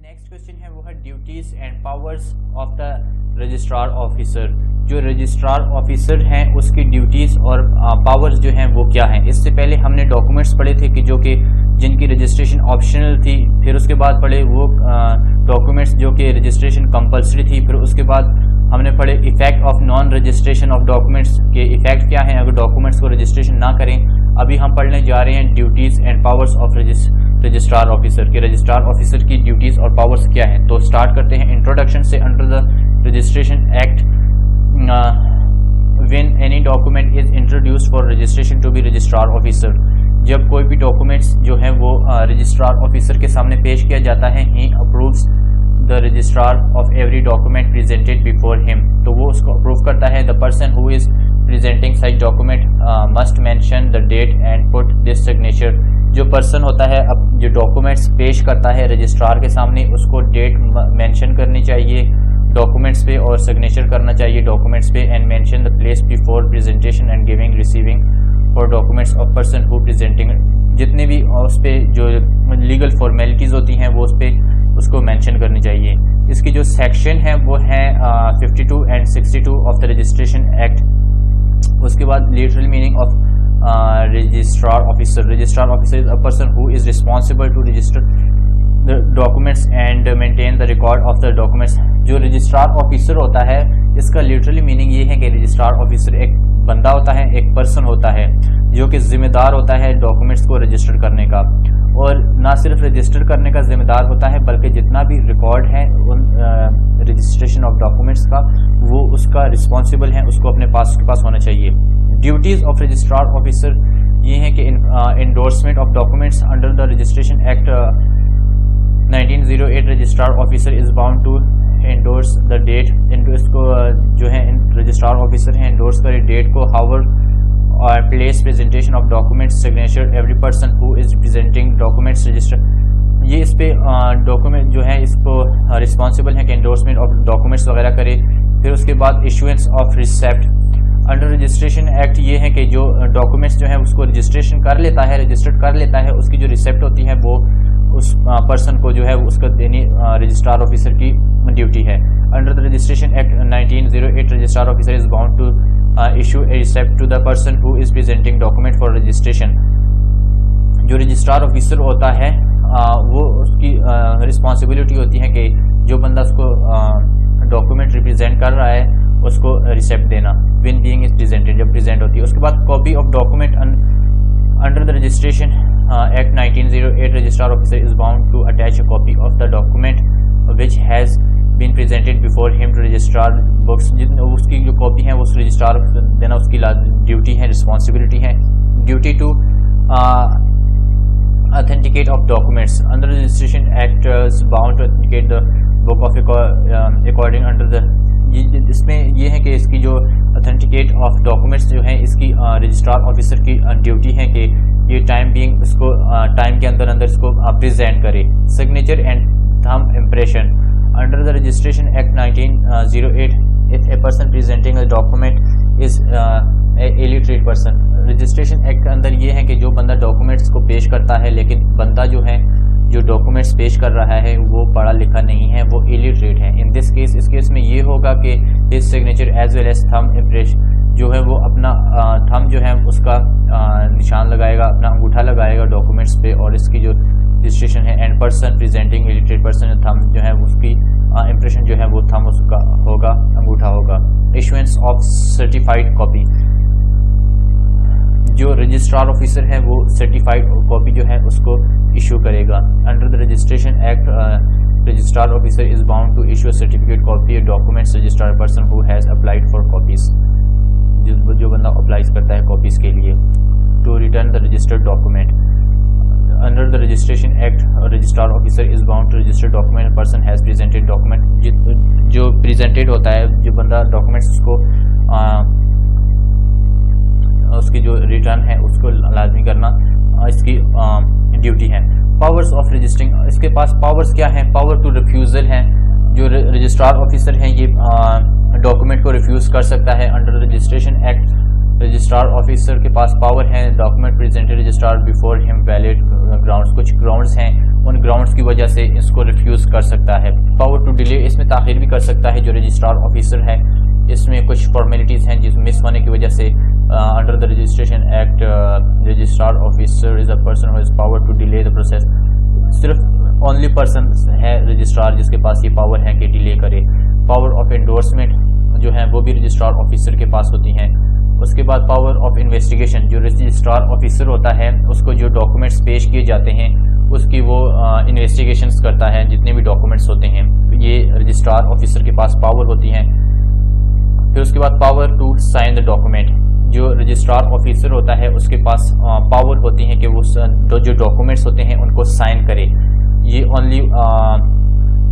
Next question है वो है duties and powers of the registrar officer. जो रजिस्ट्रार ऑफिसर हैं उसकी ड्यूटीज और पावर्स जो हैं वो क्या हैं। इससे पहले हमने डॉक्यूमेंट्स पढ़े थे कि जो कि जिनकी रजिस्ट्रेशन ऑप्शनल थी, फिर उसके बाद पढ़े वो डॉक्यूमेंट्स जो कि रजिस्ट्रेशन कंपलसरी थी, फिर उसके बाद हमने पढ़े effect of non registration of documents के इफेक्ट क्या हैं अगर डॉक्यूमेंट्स को रजिस्ट्रेशन ना करें। अभी हम पढ़ने जा रहे हैं duties and powers of registrar officer के। रजिस्ट्रार ऑफिसर की ड्यूटीज और पावर्स क्या हैं। तो स्टार्ट करते हैं इंट्रोडक्शन से। Under the registration act when any document is introduced for registration to be registrar officer, जब कोई भी डॉक्यूमेंट्स जो है वो रजिस्ट्रार ऑफिसर के सामने पेश किया जाता है, he approves the registrar of every document presented before him, तो वो उसको अप्रूव करता है। The person who is presenting such document must mention the date and put this signature, जो पर्सन होता है अब जो डॉक्यूमेंट्स पेश करता है रजिस्ट्रार के सामने, उसको डेट मेंशन करनी चाहिए डॉक्यूमेंट्स पे और सिग्नेचर करना चाहिए डॉक्यूमेंट्स पे। And mention the place before presentation and giving receiving for documents of person who presenting, जितने भी उस पे जो लीगल फॉर्मेलिटीज़ होती हैं वो उस पे उसको मेंशन करनी चाहिए। इसकी जो सेक्शन है वो है 52 and 62 of the registration act. उसके बाद literal meaning of registrar officer. Registrar officer is a person who is responsible to register the documents and maintain the record of the documents. जो रजिस्ट्रार ऑफिसर होता है इसका literally meaning ये है कि registrar officer एक बंदा होता है, एक पर्सन होता है जो कि जिम्मेदार होता है डॉक्यूमेंट्स को रजिस्टर करने का, और ना सिर्फ रजिस्टर करने का जिम्मेदार होता है बल्कि जितना भी रिकॉर्ड है उन रजिस्ट्रेशन ऑफ डॉक्यूमेंट्स का वो उसका रिस्पॉन्सिबल है, उसको अपने पास उसके पास होना चाहिए। ड्यूटीज ऑफ रजिस्ट्रार ऑफिसर ये हैं कि endorsement of documents under the registration act 1908 registrar officer is bound to endorse the date, इसको जो है रजिस्ट्रार ऑफिसर हैं इंडोर्स करे डेट को, हावर और place presentation of documents signature every person who is presenting documents register. ये इस पे डॉक्यूमेंट जो है इसको रिस्पॉन्सिबल है कि इंडोर्समेंट ऑफ डॉक्यूमेंट्स वगैरह करे। फिर उसके बाद issuance of receipt under registration act ये है कि जो डॉक्यूमेंट्स जो है उसको रजिस्ट्रेशन कर लेता है, रजिस्टर्ड कर लेता है, उसकी जो रिसेप्ट होती है वो उस पर्सन को जो है उसको देनी रजिस्ट्रार ऑफिसर की ड्यूटी है। Under the registration act 1908 registrar officer is bound to issue a receipt to the person who is presenting document for registration. जो रजिस्ट्रार ऑफिसर होता है वो उसकी रिस्पॉन्सिबिलिटी होती है कि जो बंदा उसको डॉक्यूमेंट रिप्रेजेंट कर रहा है उसको रिसेप्ट देना, व्हेन बीइंग इज प्रेजेंटेड, जब प्रेजेंट होती है। उसके बाद copy of document under the registration act 1908 registrar officer is bound to attach a copy of the document which has been presented before him to registrar books, उसकी जो copy है वो उस रजिस्ट्रार देना उसकी ड्यूटी है, रिस्पॉन्सिबिलिटी है। Duty to authenticate of documents under the registration act is bound to authenticate the book of according under the, इसमें ये है कि इसकी जो authenticate of documents जो है इसकी रजिस्ट्रार ऑफिसर की ड्यूटी है कि ये टाइम बीइंग इसको टाइम के अंदर इसको प्रेजेंट करे। Signature and thumb impression under the registration act 1908 if a person presenting a document is illiterate person, registration act के अंदर ये है कि जो बंदा डॉक्यूमेंट्स को पेश करता है लेकिन बंदा जो है जो डॉक्यूमेंट्स पेश कर रहा है वो पढ़ा लिखा नहीं है, वो इलिटरेट है। इन दिस केस, इस केस में ये होगा कि his signature as well as thumb impression जो है वो अपना थंब जो है उसका निशान लगाएगा, अपना अंगूठा लगाएगा डॉक्यूमेंट्स पे, और इसकी जो रजिस्ट्रेशन है and person presenting illiterate person thumb जो है उसकी इम्प्रेशन जो है वो थंब उसका होगा, अंगूठा होगा। इशुएंस ऑफ सर्टिफाइड कॉपी, जो रजिस्ट्रार ऑफिसर है वो सर्टिफाइड कॉपी जो है उसको इशू करेगा। Under the registration act registrar officer is bound to issue certificate copy documents registrar person who has applied for copies, जो बंदा अप्लाई करता है कॉपीज के लिए, to return the registered document. Under the registration act registrar officer is bound to register document person has presented document, जो presented होता है जो बंदा डॉक्यूमेंट्स उसको उसकी जो रिटर्न है उसको लाजमी करना इसकी ड्यूटी है। पावर्स ऑफ रजिस्टरिंग, इसके पास पावर्स क्या हैं। पावर टू रिफ्यूज़ल है, जो रजिस्ट्रार ऑफिसर हैं ये डॉक्यूमेंट को रिफ्यूज़ कर सकता है। Under registration act registrar officer के पास पावर है document presented registrar before him valid grounds, कुछ ग्राउंड्स हैं, उन ग्राउंड्स उसकी वजह से इसको रिफ्यूज़ कर सकता है। पावर टू डिले, इसमें ताख़ीर भी कर सकता है जो रजिस्ट्रार ऑफिसर है। इसमें कुछ फॉर्मेलिटीज़ हैं जिस मिस होने की वजह से under the registration act registrar officer is a person who has power to delay the process. सिर्फ ओनली पर्सन है रजिस्ट्रार जिसके पास ये पावर है कि डिले करे। पावर ऑफ एंडोर्समेंट जो है वो भी रजिस्ट्रार ऑफिसर के पास होती हैं। उसके बाद पावर ऑफ इन्वेस्टिगेशन, जो रजिस्ट्रार ऑफिसर होता है उसको जो डॉक्यूमेंट्स पेश किए जाते हैं उसकी वो इन्वेस्टिगेशंस करता है। जितने भी डॉक्यूमेंट्स होते हैं ये रजिस्ट्रार ऑफिसर के पास पावर होती हैं। फिर उसके बाद power to sign the document, जो रजिस्ट्रार ऑफिसर होता है उसके पास पावर होती है कि वो जो डॉक्यूमेंट्स होते हैं उनको साइन करे। ये only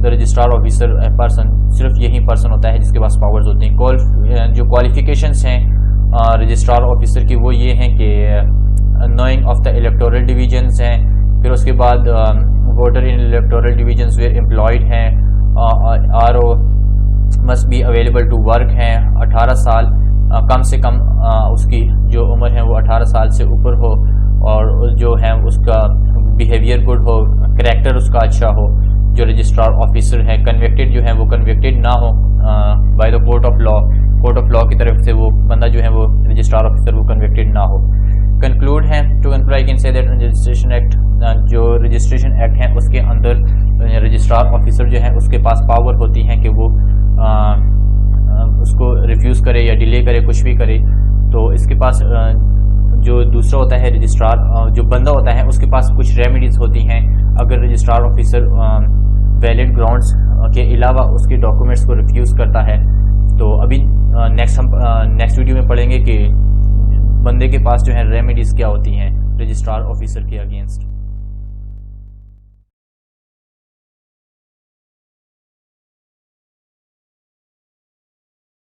the registrar officer person, सिर्फ यही पर्सन होता है जिसके पास पावर्स होती हैं। जो क्वालिफिकेशंस हैं रजिस्ट्रार ऑफिसर की वो ये हैं कि knowing of the electoral divisions हैं। फिर उसके बाद voter in electoral divisions where employed हैं। RO must be available to work हैं। 18 साल कम से कम उसकी जो उम्र है वो 18 साल से ऊपर हो, और जो है उसका बिहेवियर गुड हो, करैक्टर उसका अच्छा हो जो रजिस्ट्रार ऑफिसर है। कन्विक्टेड जो है वो कन्विक्टेड ना हो by the court of law, court of law की तरफ से वो बंदा जो है वो रजिस्ट्रार ऑफिसर वो कन्विक्टेड ना हो। कंक्लूड है, to conclude I can say that registration act, जो रजिस्ट्रेशन एक्ट है उसके अंदर रजिस्ट्रार ऑफिसर जो है उसके पास पावर होती है कि वो उसको रिफ्यूज़ करे या डिले करे, कुछ भी करे। तो इसके पास जो दूसरा होता है रजिस्ट्रार, जो बंदा होता है उसके पास कुछ रेमेडीज़ होती हैं अगर रजिस्ट्रार ऑफिसर वैलिड ग्राउंड्स के अलावा उसके डॉक्यूमेंट्स को रिफ्यूज़ करता है। तो अभी नेक्स्ट वीडियो में पढ़ेंगे कि बंदे के पास जो है रेमेडीज़ क्या होती हैं रजिस्ट्रार ऑफिसर के अगेंस्ट।